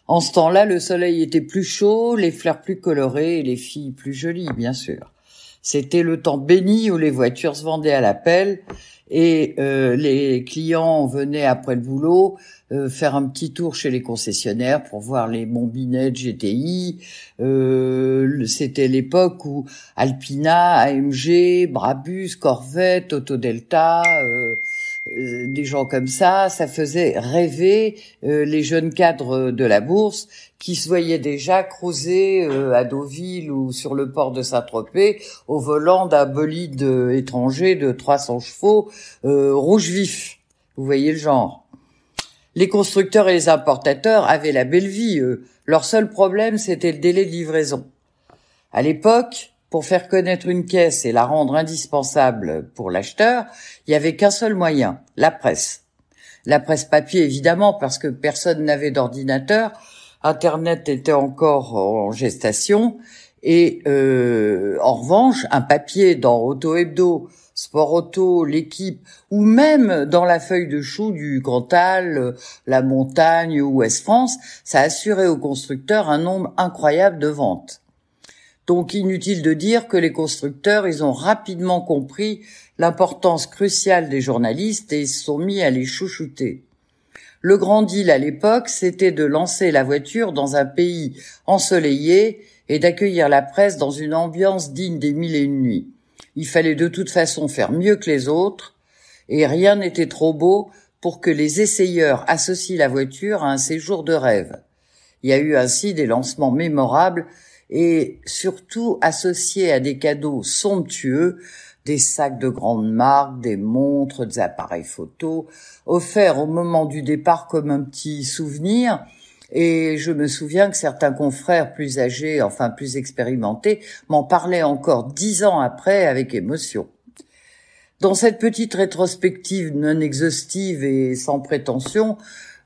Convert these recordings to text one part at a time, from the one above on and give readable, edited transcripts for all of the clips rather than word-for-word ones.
En ce temps-là, le soleil était plus chaud, les fleurs plus colorées et les filles plus jolies, bien sûr. C'était le temps béni où les voitures se vendaient à l'appel et les clients venaient après le boulot faire un petit tour chez les concessionnaires pour voir les bombinettes GTI. C'était l'époque où Alpina, AMG, Brabus, Corvette, Autodelta, des gens comme ça faisait rêver les jeunes cadres de la bourse qui se voyaient déjà cruiser à Deauville ou sur le port de Saint-Tropez au volant d'un bolide étranger de 300 chevaux rouge vif. Vous voyez le genre. Les constructeurs et les importateurs avaient la belle vie, eux. Leur seul problème, c'était le délai de livraison. À l'époque, pour faire connaître une caisse et la rendre indispensable pour l'acheteur, il n'y avait qu'un seul moyen, la presse. La presse papier, évidemment, parce que personne n'avait d'ordinateur. Internet était encore en gestation. Et en revanche, un papier dans Auto Hebdo, Sport Auto, L'Équipe, ou même dans la feuille de chou du Cantal, La Montagne ou Ouest France, ça assurait aux constructeurs un nombre incroyable de ventes. Donc inutile de dire que les constructeurs, ils ont rapidement compris l'importance cruciale des journalistes et ils se sont mis à les chouchouter. Le grand deal à l'époque, c'était de lancer la voiture dans un pays ensoleillé et d'accueillir la presse dans une ambiance digne des Mille et une nuits. Il fallait de toute façon faire mieux que les autres et rien n'était trop beau pour que les essayeurs associent la voiture à un séjour de rêve. Il y a eu ainsi des lancements mémorables et surtout associés à des cadeaux somptueux, des sacs de grandes marques, des montres, des appareils photo, offerts au moment du départ comme un petit souvenir. Et je me souviens que certains confrères plus âgés, enfin plus expérimentés, m'en parlaient encore 10 ans après avec émotion. Dans cette petite rétrospective non exhaustive et sans prétention,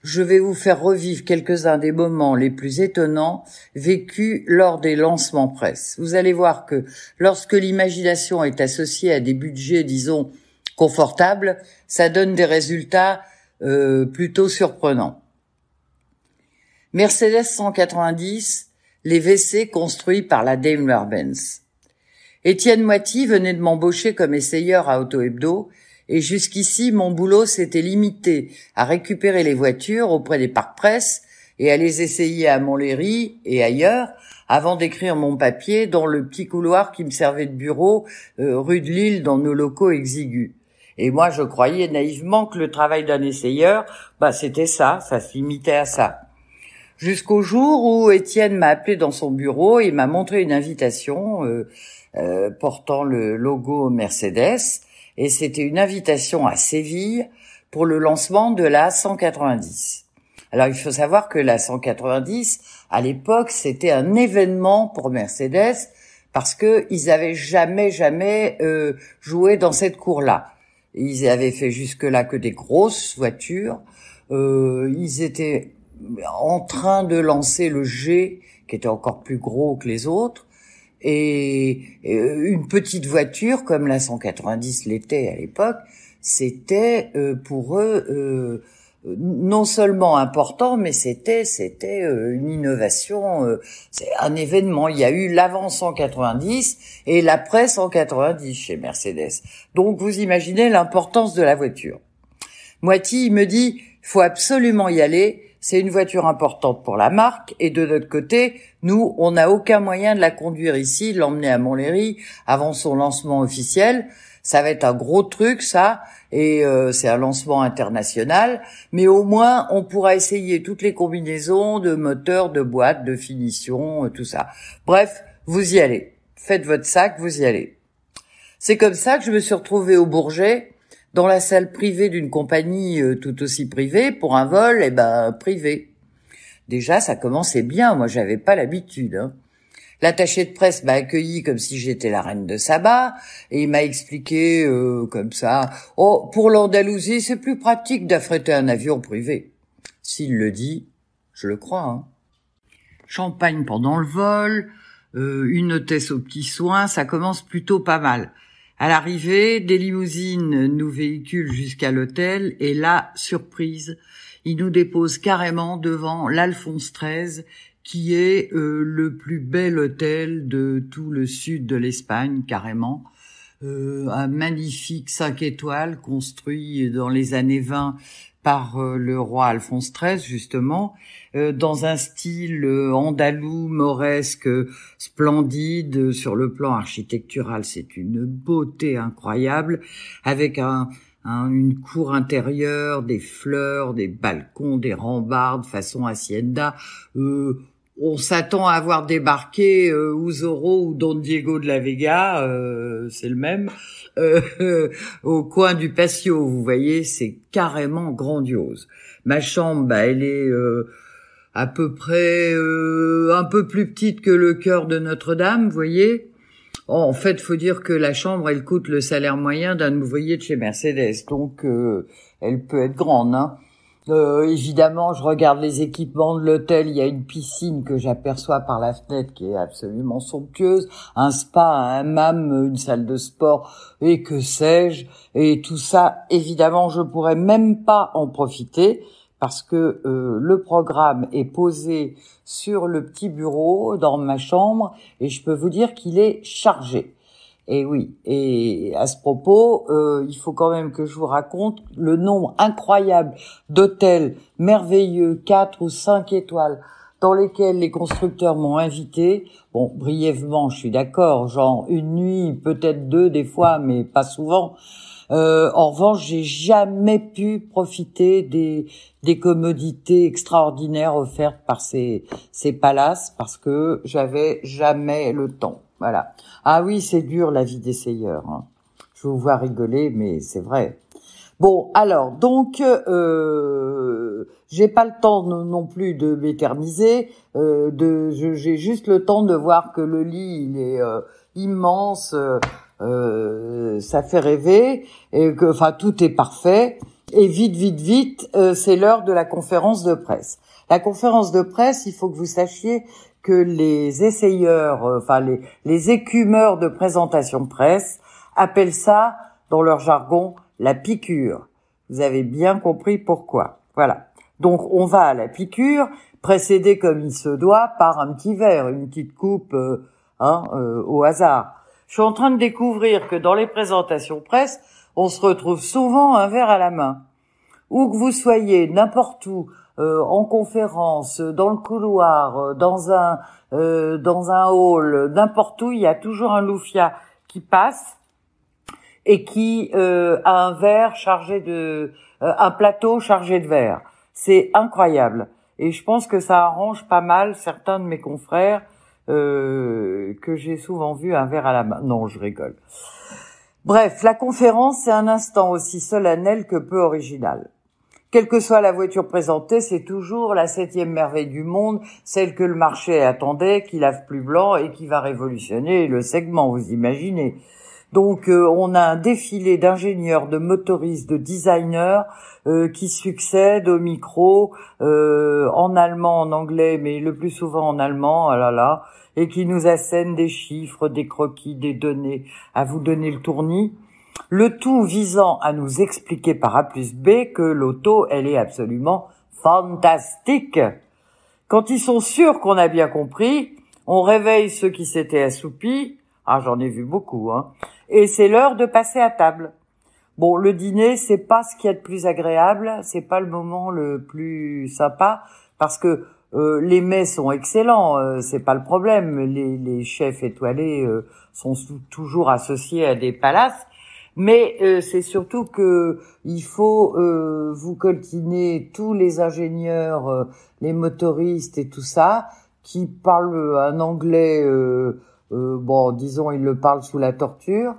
je vais vous faire revivre quelques-uns des moments les plus étonnants vécus lors des lancements presse. Vous allez voir que lorsque l'imagination est associée à des budgets, disons, confortables, ça donne des résultats plutôt surprenants. Mercedes 190, les WC construits par la Daimler-Benz. Étienne Moiti venait de m'embaucher comme essayeur à Auto Hebdo et jusqu'ici, mon boulot s'était limité à récupérer les voitures auprès des parcs presse et à les essayer à Montlhéry et ailleurs avant d'écrire mon papier dans le petit couloir qui me servait de bureau rue de Lille dans nos locaux exigus. Et moi, je croyais naïvement que le travail d'un essayeur, c'était ça se limitait à ça. Jusqu'au jour où Étienne m'a appelé dans son bureau et m'a montré une invitation portant le logo Mercedes. Et c'était une invitation à Séville pour le lancement de la 190. Alors, il faut savoir que la 190, à l'époque, c'était un événement pour Mercedes parce que ils avaient jamais joué dans cette cour-là. Ils avaient fait jusque-là que des grosses voitures. Ils étaient en train de lancer le G, qui était encore plus gros que les autres. Et une petite voiture comme la 190 l'était à l'époque, c'était pour eux non seulement important, mais c'était une innovation, c'est un événement. Il y a eu l'avant 190 et l'après 190 chez Mercedes. Donc vous imaginez l'importance de la voiture. Moiti, il me dit, faut absolument y aller. C'est une voiture importante pour la marque et de notre côté, nous, on n'a aucun moyen de la conduire ici, de l'emmener à Montlhéry avant son lancement officiel. Ça va être un gros truc, ça, et c'est un lancement international. Mais au moins, on pourra essayer toutes les combinaisons de moteurs, de boîtes, de finition, tout ça. Bref, vous y allez. Faites votre sac, vous y allez. C'est comme ça que je me suis retrouvée au Bourget, dans la salle privée d'une compagnie tout aussi privée, pour un vol, privé. Déjà, ça commençait bien, moi j'avais pas l'habitude. L'attaché de presse m'a accueilli comme si j'étais la reine de Saba, et il m'a expliqué comme ça, « Oh, pour l'Andalousie, c'est plus pratique d'affréter un avion privé. » S'il le dit, je le crois. Champagne pendant le vol, une hôtesse aux petits soins, ça commence plutôt pas mal. À l'arrivée, des limousines nous véhiculent jusqu'à l'hôtel et là, surprise, il nous dépose carrément devant l'Alphonse XIII, qui est le plus bel hôtel de tout le sud de l'Espagne, carrément. Un magnifique 5 étoiles construit dans les années 20 par le roi Alphonse XIII, justement, dans un style andalou, mauresque, splendide. Sur le plan architectural, c'est une beauté incroyable, avec une cour intérieure, des fleurs, des balcons, des rambardes façon hacienda. On s'attend à avoir débarqué ou Zorro ou Don Diego de la Vega, c'est le même, au coin du patio, vous voyez, c'est carrément grandiose. Ma chambre, bah, elle est à peu près un peu plus petite que le chœur de Notre-Dame, vous voyez. En fait, faut dire que la chambre, elle coûte le salaire moyen d'un ouvrier de chez Mercedes, donc elle peut être grande, hein. Évidemment, je regarde les équipements de l'hôtel. Il y a une piscine que j'aperçois par la fenêtre qui est absolument somptueuse, un spa, un hammam, une salle de sport et que sais-je. Et tout ça, évidemment, je pourrais même pas en profiter parce que le programme est posé sur le petit bureau dans ma chambre et je peux vous dire qu'il est chargé. Et oui, et à ce propos, il faut quand même que je vous raconte le nombre incroyable d'hôtels merveilleux, 4 ou 5 étoiles, dans lesquels les constructeurs m'ont invité. Bon, brièvement, je suis d'accord, genre une nuit, peut-être 2 des fois, mais pas souvent. En revanche, j'ai jamais pu profiter des commodités extraordinaires offertes par ces palaces parce que j'avais jamais le temps. Voilà. Ah oui, c'est dur la vie d'essayeur, hein. Je vous vois rigoler, mais c'est vrai. Bon, alors, donc, j'ai pas le temps non plus de m'éterniser. J'ai juste le temps de voir que le lit, il est immense. Ça fait rêver et que, enfin, tout est parfait. Et vite, c'est l'heure de la conférence de presse. La conférence de presse, il faut que vous sachiez que les essayeurs, les écumeurs de présentation de presse appellent ça, dans leur jargon, la piqûre. Vous avez bien compris pourquoi. Voilà. Donc, on va à la piqûre, précédé comme il se doit par un petit verre, une petite coupe, au hasard. Je suis en train de découvrir que dans les présentations presse, on se retrouve souvent un verre à la main. Où que vous soyez, n'importe où, en conférence, dans le couloir, dans un hall, n'importe où, il y a toujours un loufia qui passe et qui a un verre chargé de un plateau chargé de verre. C'est incroyable. Et je pense que ça arrange pas mal certains de mes confrères que j'ai souvent vu un verre à la main. Non, je rigole. Bref, la conférence, c'est un instant aussi solennel que peu original. Quelle que soit la voiture présentée, c'est toujours la 7e merveille du monde, celle que le marché attendait, qui lave plus blanc et qui va révolutionner le segment, vous imaginez. Donc, on a un défilé d'ingénieurs, de motoristes, de designers qui succèdent au micro, en allemand, en anglais, mais le plus souvent en allemand, ah là là, et qui nous assènent des chiffres, des croquis, des données, à vous donner le tournis. Le tout visant à nous expliquer par A plus B que l'auto, elle est absolument fantastique. Quand ils sont sûrs qu'on a bien compris, on réveille ceux qui s'étaient assoupis. Ah, j'en ai vu beaucoup, hein. Et c'est l'heure de passer à table. Bon, le dîner, c'est pas ce qu'il y a de plus agréable, c'est pas le moment le plus sympa, parce que les mets sont excellents, c'est pas le problème. Les chefs étoilés sont toujours associés à des palaces. Mais c'est surtout que il faut vous coltiner tous les ingénieurs, les motoristes et tout ça, qui parlent un anglais, bon, disons, ils le parlent sous la torture.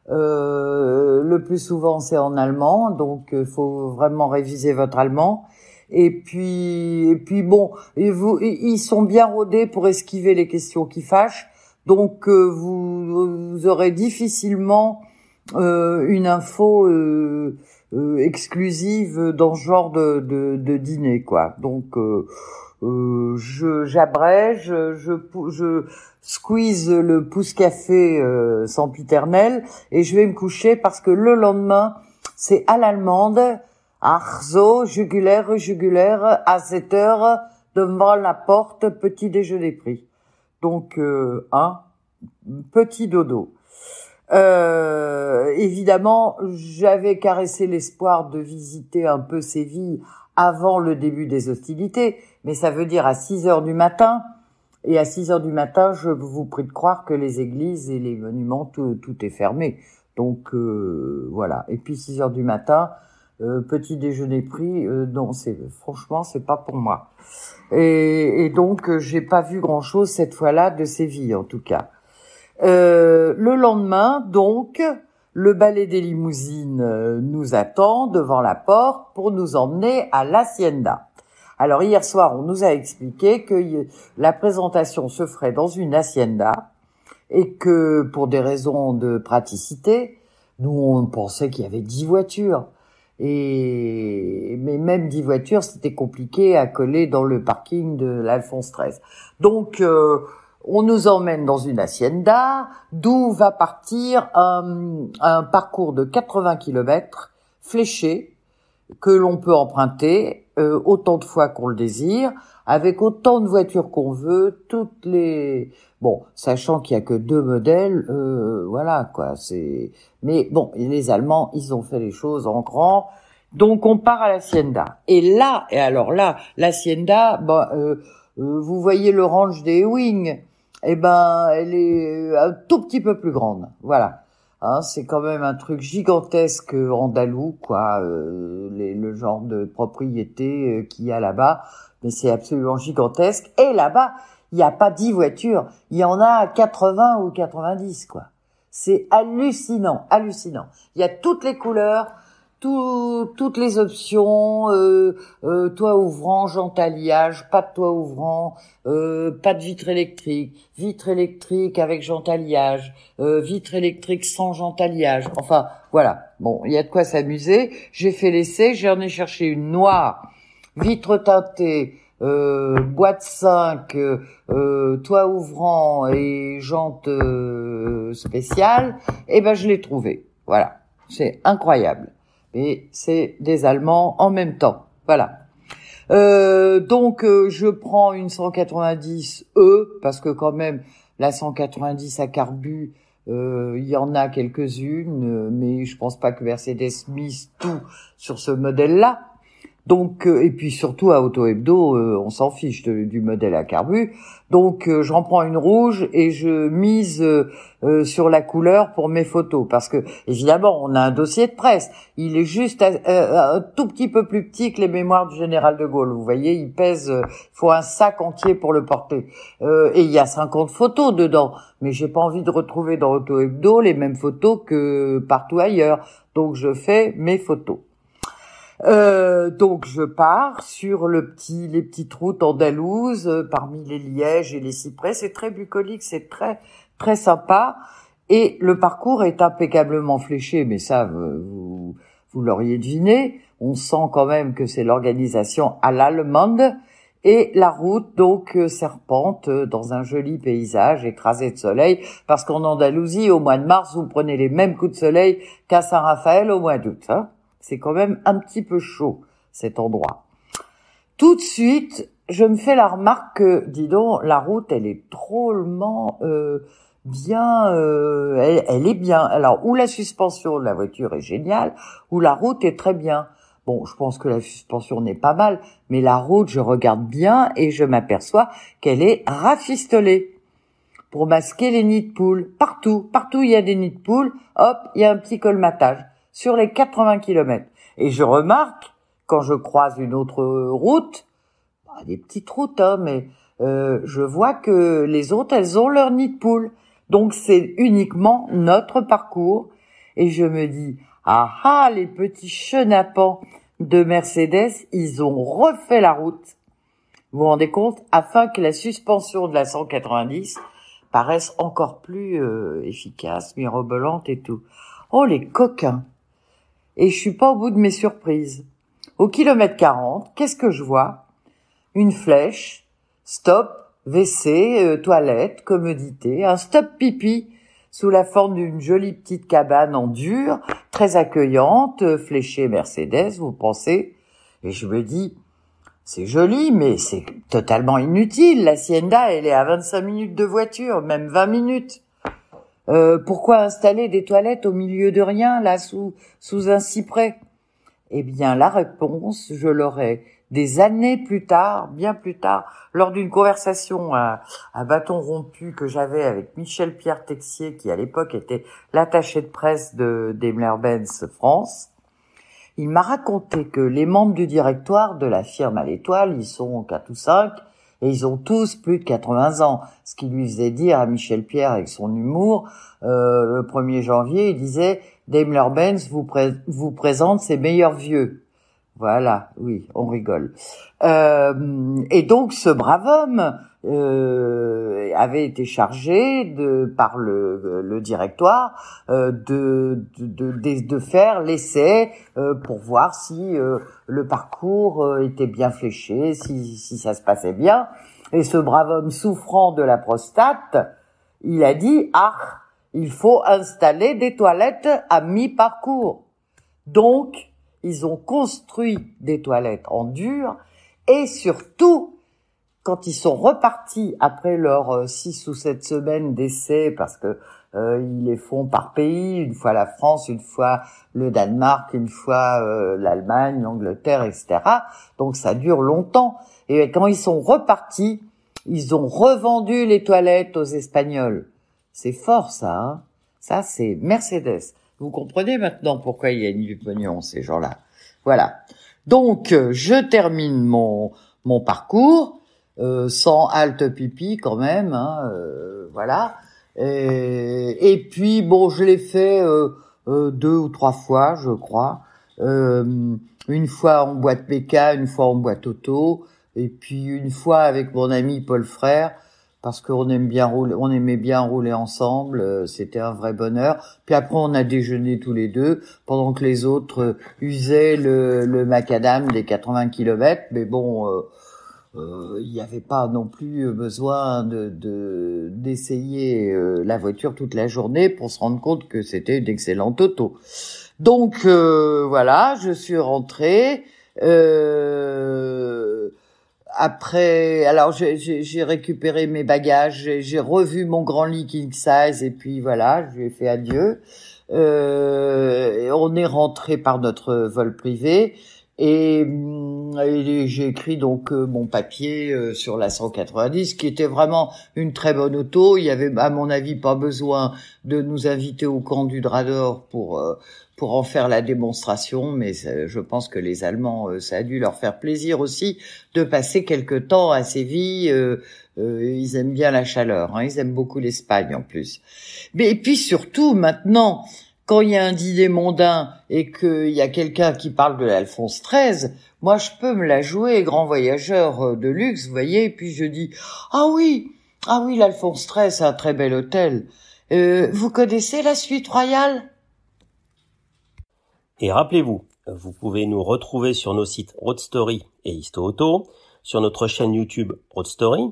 Le plus souvent, c'est en allemand, donc faut vraiment réviser votre allemand. Et puis bon, ils sont bien rodés pour esquiver les questions qui fâchent. Donc vous aurez difficilement une info exclusive dans ce genre de dîner, quoi. Donc j'abrège, je squeeze le pouce café sempiternel et je vais me coucher parce que le lendemain c'est à l'allemande Arzo, jugulaire, jugulaire, à 7 heures, devant la porte, petit déjeuner pris. Donc, petit dodo. Évidemment, j'avais caressé l'espoir de visiter un peu Séville avant le début des hostilités, mais ça veut dire à 6 heures du matin. Et à 6 heures du matin, je vous prie de croire que les églises et les monuments, tout est fermé. Donc, voilà. Et puis 6 heures du matin, petit déjeuner pris, non, franchement, c'est pas pour moi. Et donc, j'ai pas vu grand-chose cette fois-là de Séville, en tout cas. Le lendemain, donc, le balai des limousines nous attend devant la porte pour nous emmener à l'Hacienda. Alors, hier soir, on nous a expliqué que la présentation se ferait dans une hacienda et que, pour des raisons de praticité, nous, on pensait qu'il y avait 10 voitures. Mais même 10 voitures, c'était compliqué à coller dans le parking de l'Alphonse XIII. Donc, on nous emmène dans une hacienda, d'où va partir un parcours de 80 kilomètres fléché que l'on peut emprunter autant de fois qu'on le désire, avec autant de voitures qu'on veut, bon, sachant qu'il y a que 2 modèles, voilà quoi. Mais bon, les Allemands, ils ont fait les choses en grand. Donc on part à l'hacienda. Et alors là, l'hacienda, vous voyez le ranch des Ewing, elle est un tout petit peu plus grande. Voilà. Hein, c'est quand même un truc gigantesque andalou, quoi, le genre de propriété qu'il y a là-bas, mais c'est absolument gigantesque. Et là-bas, il n'y a pas 10 voitures, il y en a 80 ou 90, quoi. C'est hallucinant, hallucinant. Il y a toutes les couleurs, toutes les options, toit ouvrant, jante alliage, pas de toit ouvrant, pas de vitre électrique avec jante alliage, vitre électrique sans jante alliage. Enfin, voilà. Bon, il y a de quoi s'amuser. J'ai fait l'essai, j'en ai cherché une noire, vitre teintée, boîte 5, toit ouvrant et jante spéciale. Et je l'ai trouvée. Voilà. C'est incroyable. Et c'est des Allemands en même temps. Voilà. Donc, je prends une 190 parce que quand même, la 190 à carbu, il y en a quelques-unes, mais je pense pas que Mercedes mise tout sur ce modèle-là. Donc, et puis surtout à Auto Hebdo, on s'en fiche du modèle à carbu. Donc, j'en prends une rouge et je mise sur la couleur pour mes photos, parce que évidemment, on a un dossier de presse. Il est juste un tout petit peu plus petit que les mémoires du général de Gaulle. Vous voyez, il pèse, il faut un sac entier pour le porter. Et il y a 50 photos dedans, mais j'ai pas envie de retrouver dans Auto Hebdo les mêmes photos que partout ailleurs. Donc, je fais mes photos. Donc je pars sur les petites routes andalouses parmi les lièges et les cyprès. C'est très bucolique, c'est très très sympa et le parcours est impeccablement fléché. Mais ça, vous l'auriez deviné. On sent quand même que c'est l'organisation à l'allemande et la route donc serpente dans un joli paysage écrasé de soleil. Parce qu'en Andalousie, au mois de mars, vous prenez les mêmes coups de soleil qu'à Saint-Raphaël au mois d'août. Hein. C'est quand même un petit peu chaud, cet endroit. Tout de suite, je me fais la remarque que, dis donc, la route, elle est drôlement bien, elle est bien. Alors, ou la suspension de la voiture est géniale, ou la route est très bien. Bon, je pense que la suspension n'est pas mal, mais la route, je regarde bien et je m'aperçois qu'elle est rafistolée pour masquer les nids de poules. Partout il y a des nids de poules, hop, il y a un petit colmatage sur les 80 kilomètres. Et je remarque, quand je croise une autre route, des petites routes, hein, mais je vois que les autres, elles ont leur nid de poule. Donc c'est uniquement notre parcours. Et je me dis, les petits chenapans de Mercedes, ils ont refait la route. Vous vous rendez compte? Afin que la suspension de la 190 paraisse encore plus efficace, mirobolante et tout. Oh, les coquins! Et je suis pas au bout de mes surprises. Au kilomètre 40, qu'est-ce que je vois? Une flèche, stop, WC, toilette, commodité, un stop pipi sous la forme d'une jolie petite cabane en dur, très accueillante, fléchée Mercedes, vous pensez? Et je me dis, c'est joli, mais c'est totalement inutile. L'hacienda, elle est à 25 minutes de voiture, même 20 minutes. Pourquoi installer des toilettes au milieu de rien, là, sous un cyprès? Eh bien, la réponse, je l'aurai des années plus tard, bien plus tard, lors d'une conversation à bâton rompu que j'avais avec Michel-Pierre Texier, qui à l'époque était l'attaché de presse de Daimler-Benz France. Il m'a raconté que les membres du directoire de la firme à l'étoile, ils sont 4 ou 5, et ils ont tous plus de 80 ans. Ce qui lui faisait dire à Michel-Pierre avec son humour, le 1er janvier, il disait « Daimler-Benz vous présente ses meilleurs vieux ». Voilà, oui, on rigole. Et donc ce brave homme avait été chargé par le directoire de faire l'essai pour voir si le parcours était bien fléché, si ça se passait bien. Et ce brave homme souffrant de la prostate, il a dit il faut installer des toilettes à mi-parcours. Donc ils ont construit des toilettes en dur et surtout, quand ils sont repartis après leurs 6 ou 7 semaines d'essai, parce que ils les font par pays, une fois la France, une fois le Danemark, une fois l'Allemagne, l'Angleterre, etc. Donc ça dure longtemps. Et quand ils sont repartis, ils ont revendu les toilettes aux Espagnols. C'est fort ça, hein. Ça c'est Mercedes. Vous comprenez maintenant pourquoi il y a du pognon, ces gens-là. Voilà. Donc, je termine mon parcours, sans halte pipi quand même, hein, voilà. Et puis, bon, je l'ai fait 2 ou 3 fois, je crois. Une fois en boîte méca, une fois en boîte auto, et puis une fois avec mon ami Paul Frère, parce qu'on aimait bien rouler ensemble, c'était un vrai bonheur. Puis après, on a déjeuné tous les deux, pendant que les autres usaient le macadam des 80 km. Mais bon, il n'y avait pas non plus besoin d'essayer la voiture toute la journée pour se rendre compte que c'était une excellente auto. Donc voilà, je suis rentrée. Après, alors j'ai récupéré mes bagages, j'ai revu mon grand lit king size et puis voilà, je lui ai fait adieu. On est rentré par notre vol privé et j'ai écrit donc mon papier sur la 190, qui était vraiment une très bonne auto. Il y avait, à mon avis, pas besoin de nous inviter au camp du Drador pour en faire la démonstration, mais je pense que les Allemands, ça a dû leur faire plaisir aussi de passer quelque temps à Séville. Ils aiment bien la chaleur, hein, ils aiment beaucoup l'Espagne en plus. Mais et puis surtout maintenant, quand il y a un dîner mondain et qu'il y a quelqu'un qui parle de l'Alphonse XIII, moi je peux me la jouer grand voyageur de luxe, vous voyez, et puis je dis ah oui, l'Alphonse XIII, c'est un très bel hôtel. Vous connaissez la suite royale? Et rappelez-vous, vous pouvez nous retrouver sur nos sites Road Story et Histo Auto, sur notre chaîne YouTube Road Story,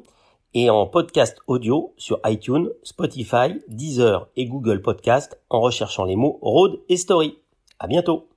et en podcast audio sur iTunes, Spotify, Deezer et Google Podcast en recherchant les mots Road et Story. À bientôt!